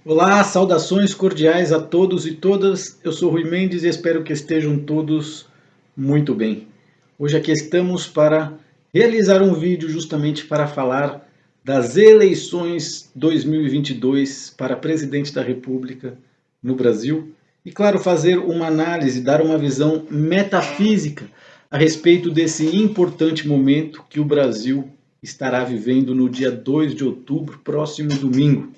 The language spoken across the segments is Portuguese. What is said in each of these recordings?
Olá, saudações cordiais a todos e todas. Eu sou Rui Mendes e espero que estejam todos muito bem. Hoje aqui estamos para realizar um vídeo justamente para falar das eleições 2022 para presidente da República no Brasil e, claro, fazer uma análise, dar uma visão metafísica a respeito desse importante momento que o Brasil estará vivendo no dia 2 de outubro, próximo domingo.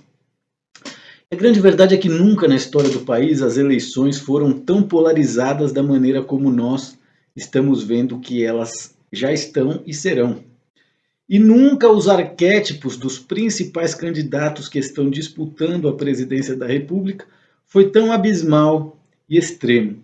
A grande verdade é que nunca na história do país as eleições foram tão polarizadas da maneira como nós estamos vendo que elas já estão e serão. E nunca os arquétipos dos principais candidatos que estão disputando a presidência da República foi tão abismal e extremo.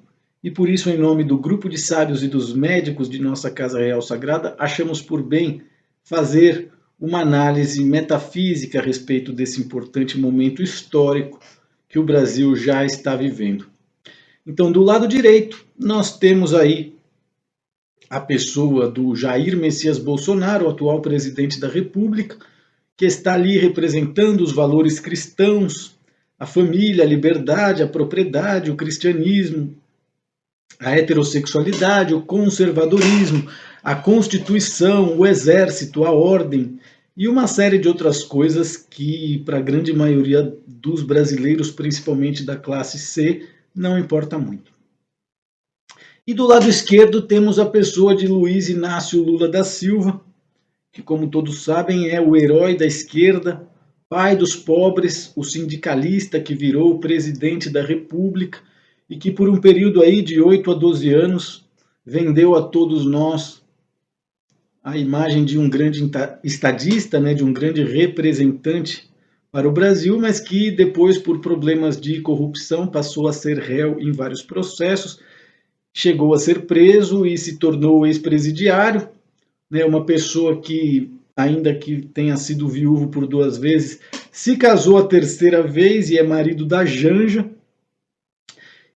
E por isso, em nome do grupo de sábios e dos médicos de nossa Casa Real Sagrada, achamos por bem fazer uma análise metafísica a respeito desse importante momento histórico que o Brasil já está vivendo. Então, do lado direito, nós temos aí a pessoa do Jair Messias Bolsonaro, o atual presidente da República, que está ali representando os valores cristãos, a família, a liberdade, a propriedade, o cristianismo, a heterossexualidade, o conservadorismo, a Constituição, o Exército, a ordem e uma série de outras coisas que, para a grande maioria dos brasileiros, principalmente da classe C, não importa muito. E do lado esquerdo temos a pessoa de Luiz Inácio Lula da Silva, que, como todos sabem, é o herói da esquerda, pai dos pobres, o sindicalista que virou o presidente da República e que por um período aí de 8 a 12 anos vendeu a todos nós a imagem de um grande estadista, né, de um grande representante para o Brasil, mas que depois, por problemas de corrupção, passou a ser réu em vários processos, chegou a ser preso e se tornou ex-presidiário, né, uma pessoa que, ainda que tenha sido viúvo por 2 vezes, se casou a 3ª vez e é marido da Janja,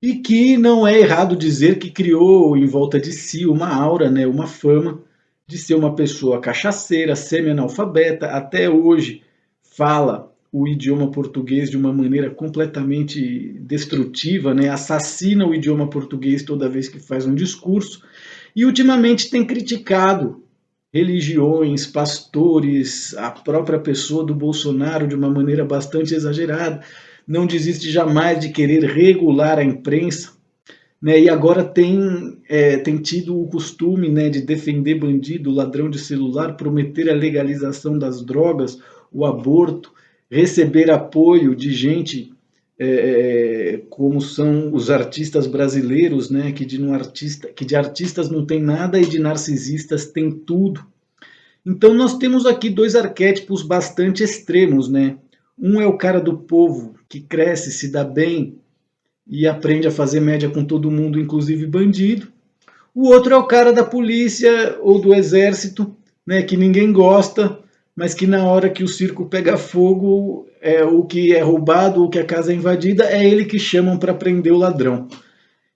e que não é errado dizer que criou em volta de si uma aura, né, uma fama de ser uma pessoa cachaceira, semi-analfabeta, até hoje fala o idioma português de uma maneira completamente destrutiva, né, assassina o idioma português toda vez que faz um discurso, e ultimamente tem criticado religiões, pastores, a própria pessoa do Bolsonaro de uma maneira bastante exagerada, não desiste jamais de querer regular a imprensa, né, e agora tem tido o costume, né, de defender bandido, ladrão de celular, prometer a legalização das drogas, o aborto, receber apoio de gente como são os artistas brasileiros, né, que de artistas não tem nada e de narcisistas tem tudo. Então nós temos aqui 2 arquétipos bastante extremos, né? Um é o cara do povo que cresce, se dá bem e aprende a fazer média com todo mundo, inclusive bandido. O outro é o cara da polícia ou do exército, né, que ninguém gosta, mas que na hora que o circo pega fogo, o que é roubado, o que a casa é invadida, é ele que chamam para prender o ladrão.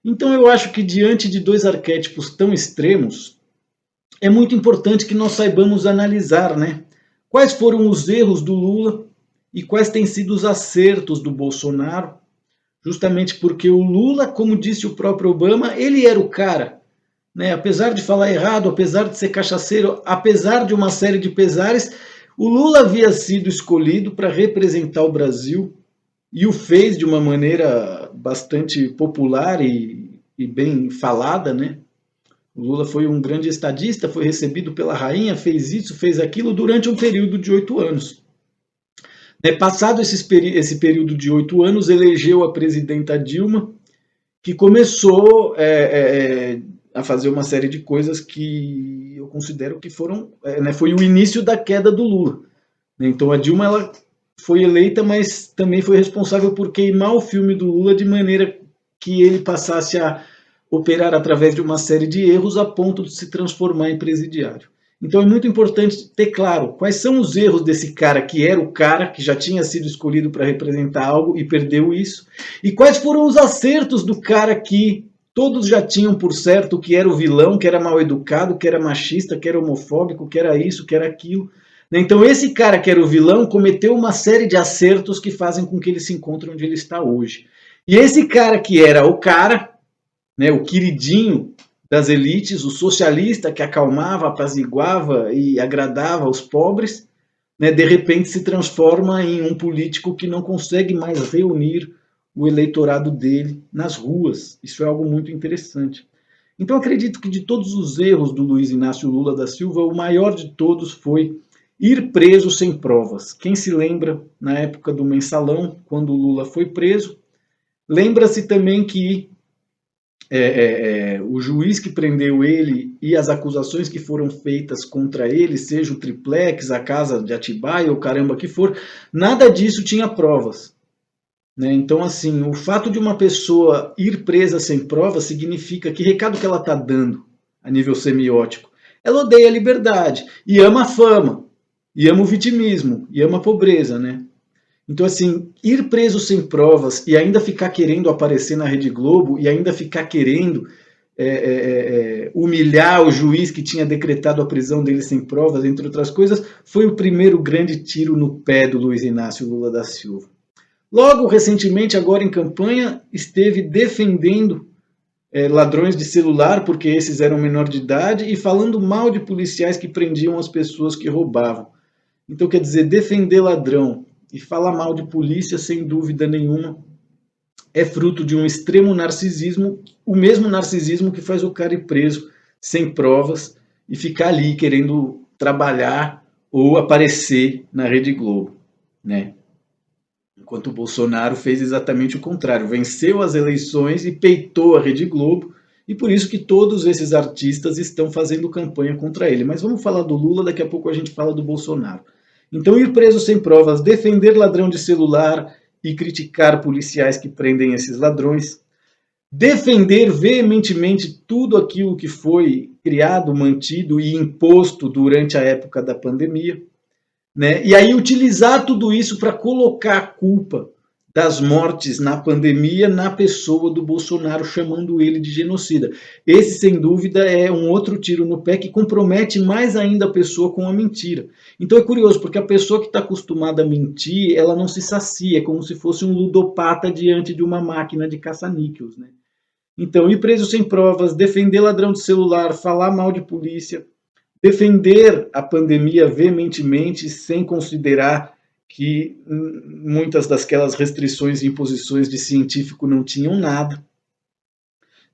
Então eu acho que diante de 2 arquétipos tão extremos, é muito importante que nós saibamos analisar, né, quais foram os erros do Lula e quais têm sido os acertos do Bolsonaro, justamente porque o Lula, como disse o próprio Obama, ele era o cara, né? Apesar de falar errado, apesar de ser cachaceiro, apesar de uma série de pesares, o Lula havia sido escolhido para representar o Brasil e o fez de uma maneira bastante popular e bem falada, né? O Lula foi um grande estadista, foi recebido pela rainha, fez isso, fez aquilo durante um período de 8 anos. Passado esse período de 8 anos, elegeu a presidenta Dilma, que começou a fazer uma série de coisas que eu considero que foi o início da queda do Lula. Então a Dilma ela foi eleita, mas também foi responsável por queimar o filme do Lula de maneira que ele passasse a operar através de uma série de erros a ponto de se transformar em presidiário. Então é muito importante ter claro quais são os erros desse cara que era o cara, que já tinha sido escolhido para representar algo e perdeu isso, e quais foram os acertos do cara que todos já tinham por certo que era o vilão, que era mal educado, que era machista, que era homofóbico, que era isso, que era aquilo, Então esse cara que era o vilão cometeu uma série de acertos que fazem com que ele se encontre onde ele está hoje. E esse cara que era o cara, né, o queridinho das elites, o socialista que acalmava, apaziguava e agradava aos pobres, né, de repente se transforma em um político que não consegue mais reunir o eleitorado dele nas ruas. Isso é algo muito interessante. Então acredito que de todos os erros do Luiz Inácio Lula da Silva, o maior de todos foi ir preso sem provas. Quem se lembra, na época do Mensalão, quando o Lula foi preso, lembra-se também que o juiz que prendeu ele e as acusações que foram feitas contra ele, seja o triplex, a casa de Atibaia ou caramba que for, nada disso tinha provas. Né? Então, assim, o fato de uma pessoa ir presa sem provas significa que recado que ela está dando a nível semiótico? Ela odeia a liberdade e ama a fama, e ama o vitimismo, e ama a pobreza, né? Então, assim, ir preso sem provas e ainda ficar querendo aparecer na Rede Globo e ainda ficar querendo humilhar o juiz que tinha decretado a prisão dele sem provas, entre outras coisas, foi o primeiro grande tiro no pé do Luiz Inácio Lula da Silva. Logo, recentemente, agora em campanha, esteve defendendo ladrões de celular, porque esses eram menor de idade, e falando mal de policiais que prendiam as pessoas que roubavam. Então, quer dizer, defender ladrão e falar mal de polícia, sem dúvida nenhuma, é fruto de um extremo narcisismo, o mesmo narcisismo que faz o cara ir preso sem provas e ficar ali querendo trabalhar ou aparecer na Rede Globo, né? Enquanto o Bolsonaro fez exatamente o contrário, venceu as eleições e peitou a Rede Globo, e por isso que todos esses artistas estão fazendo campanha contra ele. Mas vamos falar do Lula, daqui a pouco a gente fala do Bolsonaro. Então, ir preso sem provas, defender ladrão de celular e criticar policiais que prendem esses ladrões, defender veementemente tudo aquilo que foi criado, mantido e imposto durante a época da pandemia, né? E aí utilizar tudo isso para colocar a culpa das mortes na pandemia na pessoa do Bolsonaro, chamando ele de genocida. Esse, sem dúvida, é um outro tiro no pé que compromete mais ainda a pessoa com a mentira. Então é curioso, porque a pessoa que está acostumada a mentir, ela não se sacia, é como se fosse um ludopata diante de uma máquina de caça-níqueis, né? Então, ir preso sem provas, defender ladrão de celular, falar mal de polícia, defender a pandemia veementemente, sem considerar que muitas daquelas restrições e imposições de científico não tinham nada.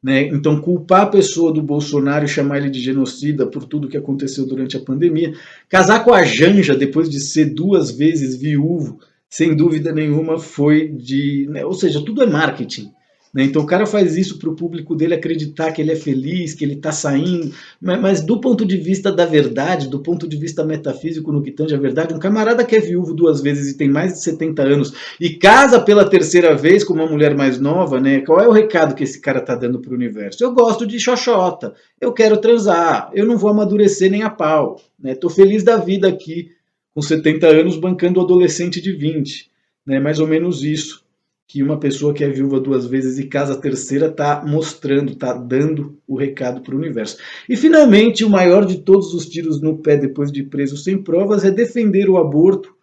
Né? Então, culpar a pessoa do Bolsonaro e chamar ele de genocida por tudo que aconteceu durante a pandemia, casar com a Janja depois de ser 2 vezes viúvo, sem dúvida nenhuma foi de... Né? Ou seja, tudo é marketing. Né? Então o cara faz isso para o público dele acreditar que ele é feliz, que ele está saindo, mas do ponto de vista da verdade, do ponto de vista metafísico no que tange a verdade, um camarada que é viúvo 2 vezes e tem mais de 70 anos e casa pela 3ª vez com uma mulher mais nova, né? Qual é o recado que esse cara está dando para o universo? Eu gosto de xoxota, eu quero transar, eu não vou amadurecer nem a pau, né? Tô feliz da vida aqui com 70 anos bancando o adolescente de 20, né? Mais ou menos isso que uma pessoa que é viúva 2 vezes e casa a 3ª está mostrando, está dando o recado para o universo. E finalmente, o maior de todos os tiros no pé depois de preso sem provas é defender o aborto,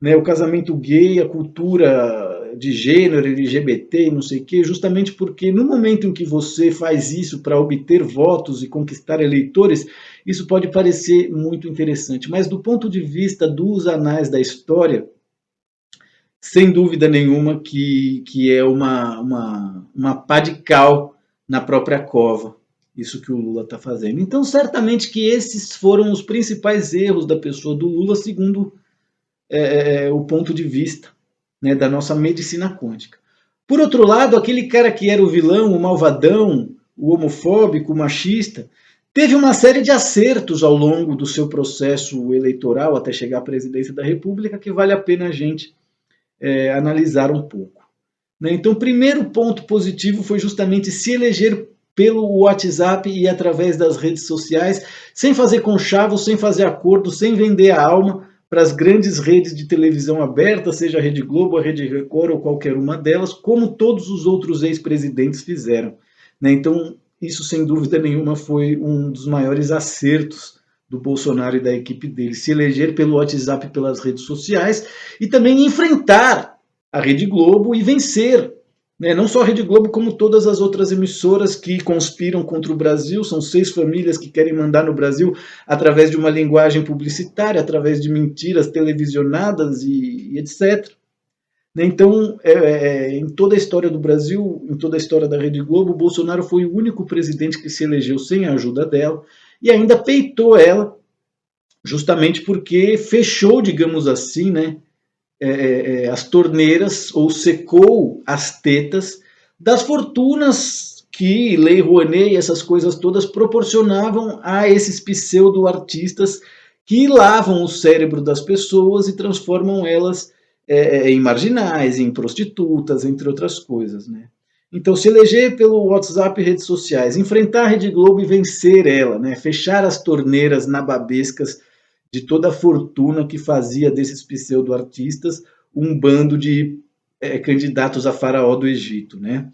né, o casamento gay, a cultura de gênero, LGBT, não sei o quê, justamente porque no momento em que você faz isso para obter votos e conquistar eleitores, isso pode parecer muito interessante, mas do ponto de vista dos anais da história, sem dúvida nenhuma que é uma pá de cal na própria cova, isso que o Lula está fazendo. Então, certamente que esses foram os principais erros da pessoa do Lula, segundo o ponto de vista, né, da nossa medicina quântica. Por outro lado, aquele cara que era o vilão, o malvadão, o homofóbico, o machista, teve uma série de acertos ao longo do seu processo eleitoral até chegar à presidência da República que vale a pena a gente analisar um pouco. Né? Então, o primeiro ponto positivo foi justamente se eleger pelo WhatsApp e através das redes sociais, sem fazer conchavo, sem fazer acordo, sem vender a alma para as grandes redes de televisão aberta, seja a Rede Globo, a Rede Record ou qualquer uma delas, como todos os outros ex-presidentes fizeram. Né? Então, isso sem dúvida nenhuma foi um dos maiores acertos do Bolsonaro e da equipe dele, se eleger pelo WhatsApp e pelas redes sociais, e também enfrentar a Rede Globo e vencer, né? Não só a Rede Globo, como todas as outras emissoras que conspiram contra o Brasil. São 6 famílias que querem mandar no Brasil através de uma linguagem publicitária, através de mentiras televisionadas e etc. Então, em toda a história do Brasil, em toda a história da Rede Globo, o Bolsonaro foi o único presidente que se elegeu sem a ajuda dela e ainda peitou ela, justamente porque fechou, digamos assim, né, as torneiras, ou secou as tetas das fortunas que Lei Rouanet e essas coisas todas proporcionavam a esses pseudo-artistas que lavam o cérebro das pessoas e transformam elas em marginais, em prostitutas, entre outras coisas, né? Então, se eleger pelo WhatsApp e redes sociais, enfrentar a Rede Globo e vencer ela, né? Fechar as torneiras nababescas de toda a fortuna que fazia desses pseudo-artistas um bando de candidatos a faraó do Egito, né?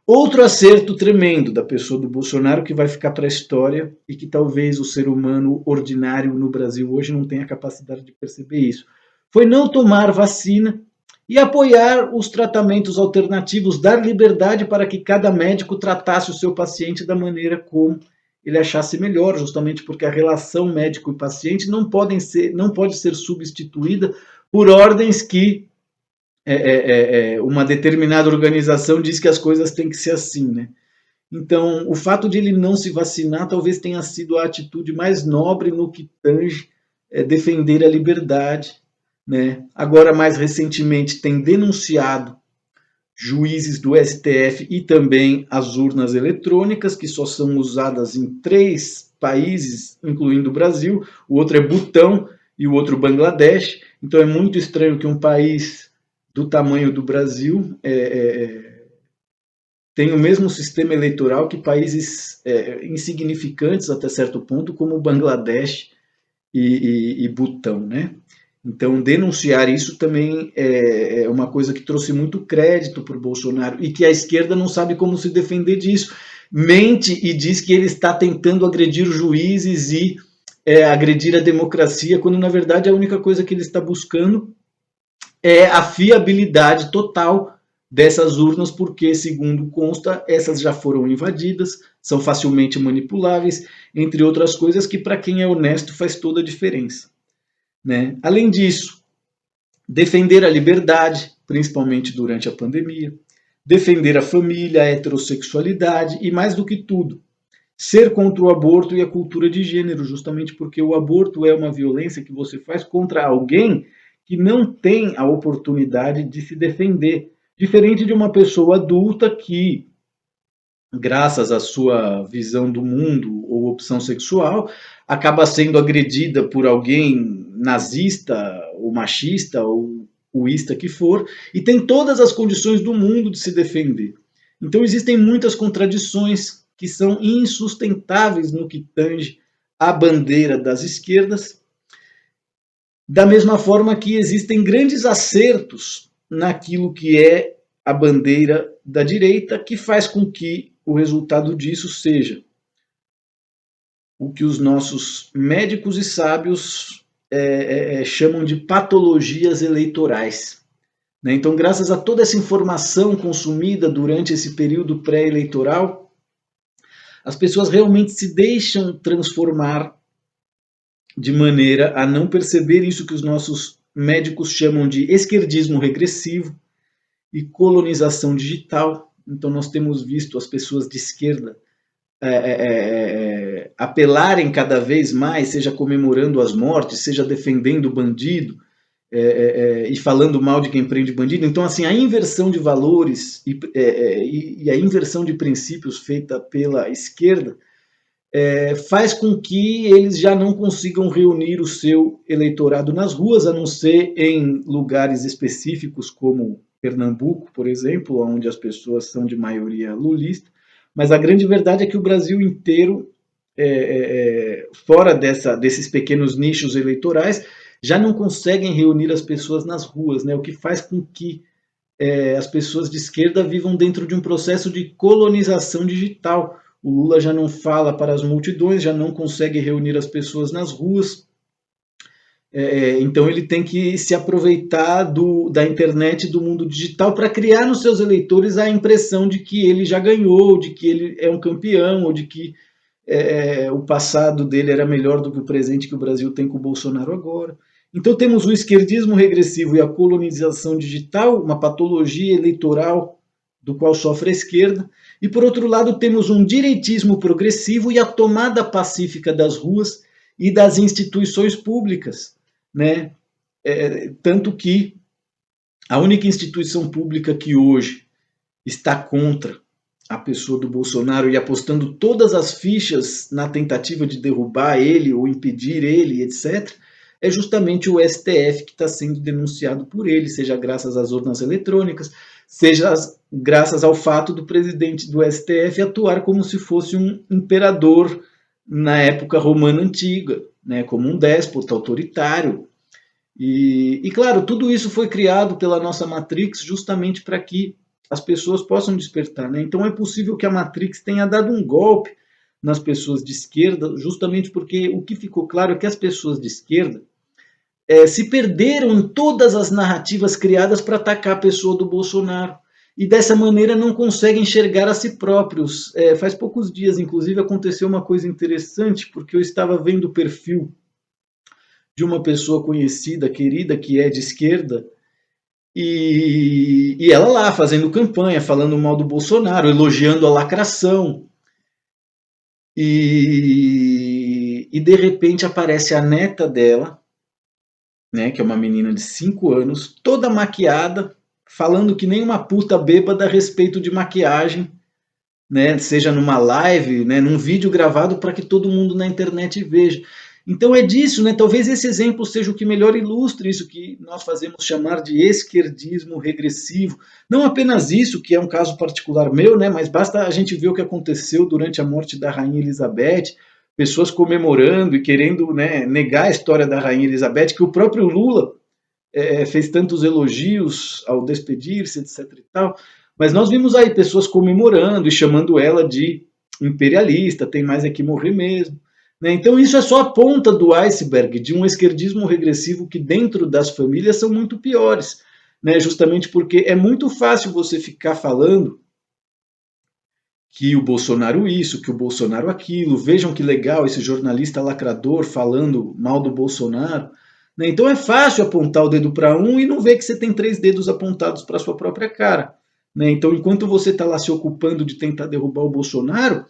Outro acerto tremendo da pessoa do Bolsonaro que vai ficar para a história e que talvez o ser humano ordinário no Brasil hoje não tenha capacidade de perceber isso, foi não tomar vacina e apoiar os tratamentos alternativos, dar liberdade para que cada médico tratasse o seu paciente da maneira como ele achasse melhor, justamente porque a relação médico e paciente não pode ser substituída por ordens que uma determinada organização diz que as coisas têm que ser assim, né? Então, o fato de ele não se vacinar talvez tenha sido a atitude mais nobre no que tange defender a liberdade, né? Agora, mais recentemente, tem denunciado juízes do STF e também as urnas eletrônicas, que só são usadas em 3 países, incluindo o Brasil. O outro é Butão e o outro Bangladesh. Então é muito estranho que um país do tamanho do Brasil tenha o mesmo sistema eleitoral que países insignificantes até certo ponto, como Bangladesh e Butão, né? Então, denunciar isso também é uma coisa que trouxe muito crédito para o Bolsonaro e que a esquerda não sabe como se defender disso. Mente e diz que ele está tentando agredir os juízes e agredir a democracia, quando na verdade a única coisa que ele está buscando é a fiabilidade total dessas urnas, porque, segundo consta, essas já foram invadidas, são facilmente manipuláveis, entre outras coisas que, para quem é honesto, faz toda a diferença, né? Além disso, defender a liberdade, principalmente durante a pandemia, defender a família, a heterossexualidade e, mais do que tudo, ser contra o aborto e a cultura de gênero, justamente porque o aborto é uma violência que você faz contra alguém que não tem a oportunidade de se defender, diferente de uma pessoa adulta que, graças à sua visão do mundo ou opção sexual, acaba sendo agredida por alguém nazista ou machista ou uísta que for, e tem todas as condições do mundo de se defender. Então existem muitas contradições que são insustentáveis no que tange à bandeira das esquerdas, da mesma forma que existem grandes acertos naquilo que é a bandeira da direita, que faz com que o resultado disso seja o que os nossos médicos e sábios chamam de patologias eleitorais. Né? Então, graças a toda essa informação consumida durante esse período pré-eleitoral, as pessoas realmente se deixam transformar de maneira a não perceber isso que os nossos médicos chamam de esquerdismo regressivo e colonização digital. Então, nós temos visto as pessoas de esquerda apelarem cada vez mais, seja comemorando as mortes, seja defendendo o bandido e falando mal de quem prende bandido. Então, assim, a inversão de valores e a inversão de princípios feita pela esquerda faz com que eles já não consigam reunir o seu eleitorado nas ruas, a não ser em lugares específicos como Pernambuco, por exemplo, onde as pessoas são de maioria lulista. Mas a grande verdade é que o Brasil inteiro, fora desses pequenos nichos eleitorais, já não conseguem reunir as pessoas nas ruas, né? O que faz com que as pessoas de esquerda vivam dentro de um processo de colonização digital, o Lula já não fala para as multidões, já não consegue reunir as pessoas nas ruas. Então ele tem que se aproveitar da internet, do mundo digital, para criar nos seus eleitores a impressão de que ele já ganhou, de que ele é um campeão, ou de que o passado dele era melhor do que o presente que o Brasil tem com o Bolsonaro agora. Então temos o esquerdismo regressivo e a colonização digital, uma patologia eleitoral do qual sofre a esquerda, e por outro lado temos um direitismo progressivo e a tomada pacífica das ruas e das instituições públicas, né? Tanto que a única instituição pública que hoje está contra a pessoa do Bolsonaro e apostando todas as fichas na tentativa de derrubar ele ou impedir ele, etc., é justamente o STF que está sendo denunciado por ele, seja graças às urnas eletrônicas, seja graças ao fato do presidente do STF atuar como se fosse um imperador na época romana antiga, né, como um déspota autoritário. E claro, tudo isso foi criado pela nossa Matrix justamente para que as pessoas possam despertar, né? Então é possível que a Matrix tenha dado um golpe nas pessoas de esquerda, justamente porque o que ficou claro é que as pessoas de esquerda se perderam em todas as narrativas criadas para atacar a pessoa do Bolsonaro. E dessa maneira não conseguem enxergar a si próprios. Faz poucos dias, inclusive, aconteceu uma coisa interessante, porque eu estava vendo o perfil de uma pessoa conhecida, querida, que é de esquerda, e ela lá fazendo campanha, falando mal do Bolsonaro, elogiando a lacração. E de repente aparece a neta dela, né, que é uma menina de 5 anos, toda maquiada, falando que nem uma puta bêbada a respeito de maquiagem, né, seja numa live, né, num vídeo gravado para que todo mundo na internet veja. Então é disso, né? Talvez esse exemplo seja o que melhor ilustre isso que nós fazemos chamar de esquerdismo regressivo. Não apenas isso, que é um caso particular meu, né? Mas basta a gente ver o que aconteceu durante a morte da Rainha Elizabeth, pessoas comemorando e querendo, né, negar a história da Rainha Elizabeth, que o próprio Lula fez tantos elogios ao despedir-se, etc. e tal. Mas nós vimos aí pessoas comemorando e chamando ela de imperialista, tem mais é que morrer mesmo. Então isso é só a ponta do iceberg de um esquerdismo regressivo que dentro das famílias são muito piores, né? Justamente porque é muito fácil você ficar falando que o Bolsonaro isso, que o Bolsonaro aquilo, vejam que legal esse jornalista lacrador falando mal do Bolsonaro, né? Então é fácil apontar o dedo para um e não ver que você tem 3 dedos apontados para sua própria cara, né? Então enquanto você está lá se ocupando de tentar derrubar o Bolsonaro,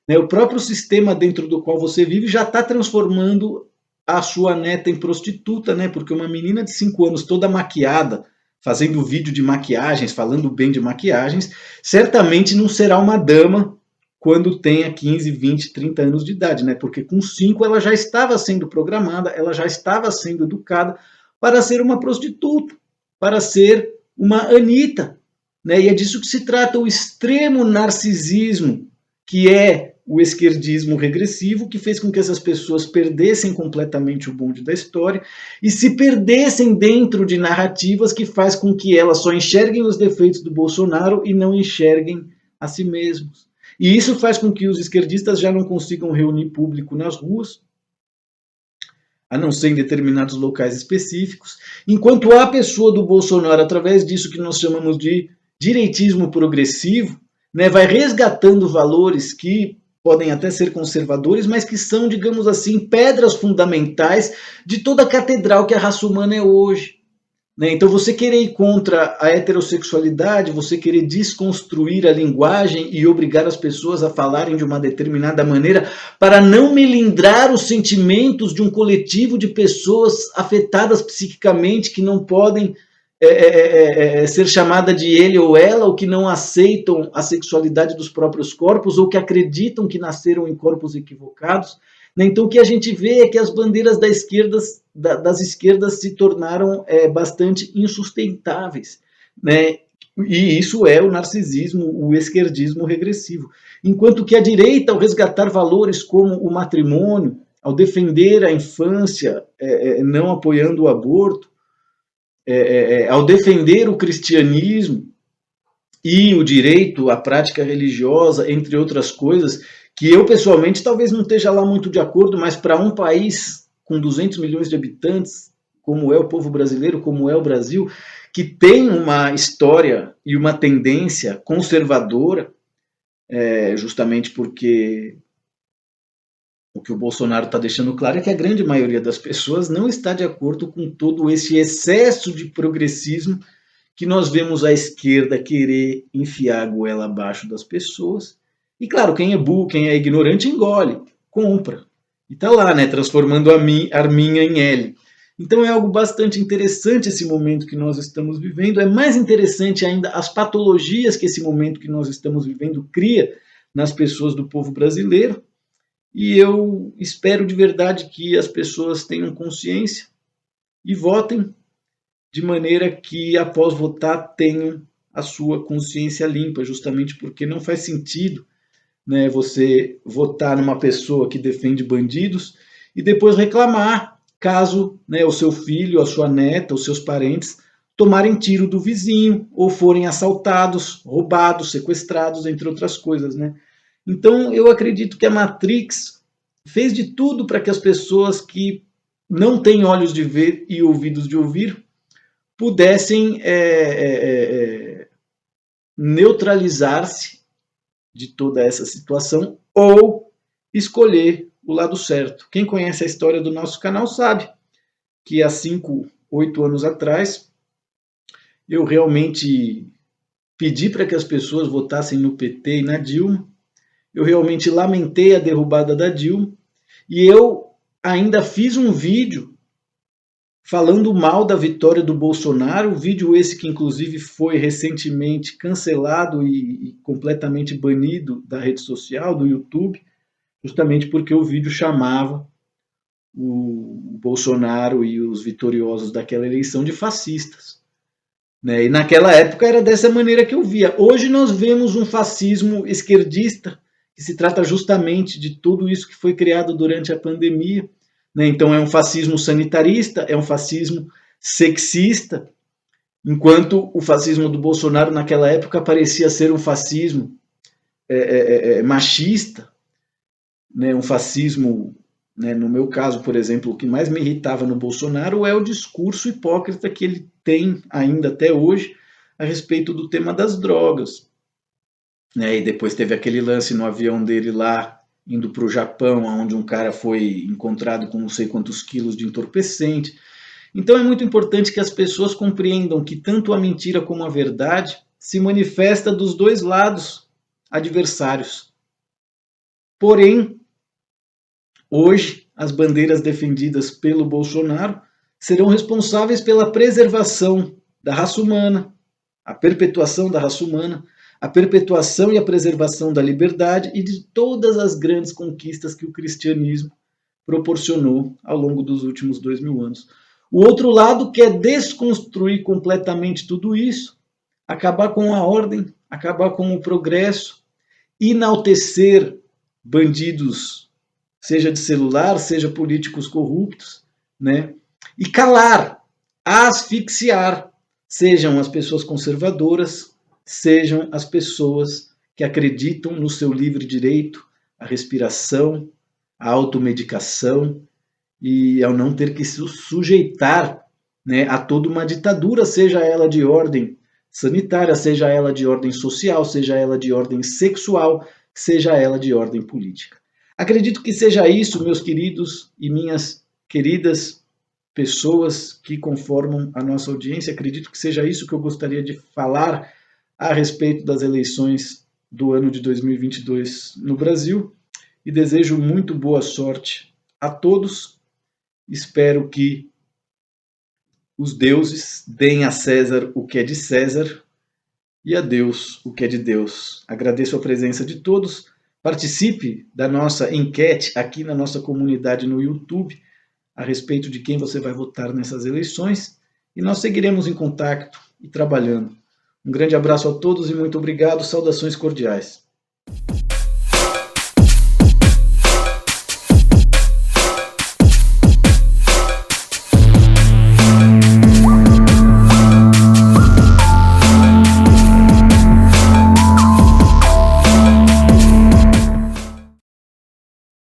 né, o próprio sistema dentro do qual você vive já está transformando a sua neta em prostituta, né? Porque uma menina de 5 anos toda maquiada, fazendo vídeo de maquiagens, falando bem de maquiagens, certamente não será uma dama quando tenha 15, 20, 30 anos de idade, né? Porque com 5 ela já estava sendo programada, ela já estava sendo educada para ser uma prostituta, para ser uma Anitta, né? E é disso que se trata o extremo narcisismo, que é o esquerdismo regressivo, que fez com que essas pessoas perdessem completamente o bonde da história e se perdessem dentro de narrativas que faz com que elas só enxerguem os defeitos do Bolsonaro e não enxerguem a si mesmos. E isso faz com que os esquerdistas já não consigam reunir público nas ruas, a não ser em determinados locais específicos, enquanto a pessoa do Bolsonaro, através disso que nós chamamos de direitismo progressivo, né, vai resgatando valores que podem até ser conservadores, mas que são, digamos assim, pedras fundamentais de toda a catedral que a raça humana é hoje. Né? Então você querer ir contra a heterossexualidade, você querer desconstruir a linguagem e obrigar as pessoas a falarem de uma determinada maneira para não melindrar os sentimentos de um coletivo de pessoas afetadas psiquicamente que não podem ser chamada de ele ou ela, ou que não aceitam a sexualidade dos próprios corpos, ou que acreditam que nasceram em corpos equivocados. Então o que a gente vê é que as bandeiras das esquerdas se tornaram bastante insustentáveis, né? E isso é o narcisismo, o esquerdismo regressivo. Enquanto que a direita, ao resgatar valores como o matrimônio, ao defender a infância, não apoiando o aborto, ao defender o cristianismo e o direito à prática religiosa, entre outras coisas, que eu pessoalmente talvez não esteja lá muito de acordo, mas para um país com 200 milhões de habitantes, como é o povo brasileiro, como é o Brasil, que tem uma história e uma tendência conservadora, justamente porque o que o Bolsonaro está deixando claro é que a grande maioria das pessoas não está de acordo com todo esse excesso de progressismo que nós vemos a esquerda querer enfiar a goela abaixo das pessoas. E claro, quem é burro, quem é ignorante, engole, compra. E está lá, né, transformando a arminha em L. Então é algo bastante interessante esse momento que nós estamos vivendo. É mais interessante ainda as patologias que esse momento que nós estamos vivendo cria nas pessoas do povo brasileiro. E eu espero de verdade que as pessoas tenham consciência e votem de maneira que, após votar, tenham a sua consciência limpa, justamente porque não faz sentido, né, você votar numa pessoa que defende bandidos e depois reclamar caso, né, o seu filho, a sua neta, os seus parentes tomarem tiro do vizinho ou forem assaltados, roubados, sequestrados, entre outras coisas, né? Então, eu acredito que a Matrix fez de tudo para que as pessoas que não têm olhos de ver e ouvidos de ouvir pudessem neutralizar-se de toda essa situação ou escolher o lado certo. Quem conhece a história do nosso canal sabe que há 5, 8 anos atrás eu realmente pedi para que as pessoas votassem no PT e na Dilma. Eu realmente lamentei a derrubada da Dilma e eu ainda fiz um vídeo falando mal da vitória do Bolsonaro, vídeo esse que inclusive foi recentemente cancelado e completamente banido da rede social, do YouTube, justamente porque o vídeo chamava o Bolsonaro e os vitoriosos daquela eleição de fascistas. Né? E naquela época era dessa maneira que eu via. Hoje nós vemos um fascismo esquerdista, que se trata justamente de tudo isso que foi criado durante a pandemia. Né? Então é um fascismo sanitarista, é um fascismo sexista, enquanto o fascismo do Bolsonaro naquela época parecia ser um fascismo machista, né? Um fascismo, né? No meu caso, por exemplo, o que mais me irritava no Bolsonaro é o discurso hipócrita que ele tem ainda até hoje a respeito do tema das drogas. Né? E depois teve aquele lance no avião dele lá, indo para o Japão, onde um cara foi encontrado com não sei quantos quilos de entorpecente. Então é muito importante que as pessoas compreendam que tanto a mentira como a verdade se manifesta dos dois lados adversários. Porém, hoje, as bandeiras defendidas pelo Bolsonaro serão responsáveis pela preservação da raça humana, a perpetuação da raça humana, a perpetuação e a preservação da liberdade e de todas as grandes conquistas que o cristianismo proporcionou ao longo dos últimos 2000 anos. O outro lado quer desconstruir completamente tudo isso, acabar com a ordem, acabar com o progresso, enaltecer bandidos, seja de celular, seja políticos corruptos, né? E calar, asfixiar, sejam as pessoas conservadoras, sejam as pessoas que acreditam no seu livre direito, à respiração, à automedicação e ao não ter que se sujeitar, né, a toda uma ditadura, seja ela de ordem sanitária, seja ela de ordem social, seja ela de ordem sexual, seja ela de ordem política. Acredito que seja isso, meus queridos e minhas queridas pessoas que conformam a nossa audiência, acredito que seja isso que eu gostaria de falar a respeito das eleições do ano de 2022 no Brasil e desejo muito boa sorte a todos. Espero que os deuses deem a César o que é de César e a Deus o que é de Deus. Agradeço a presença de todos. Participe da nossa enquete aqui na nossa comunidade no YouTube a respeito de quem você vai votar nessas eleições e nós seguiremos em contato e trabalhando. Um grande abraço a todos e muito obrigado. Saudações cordiais.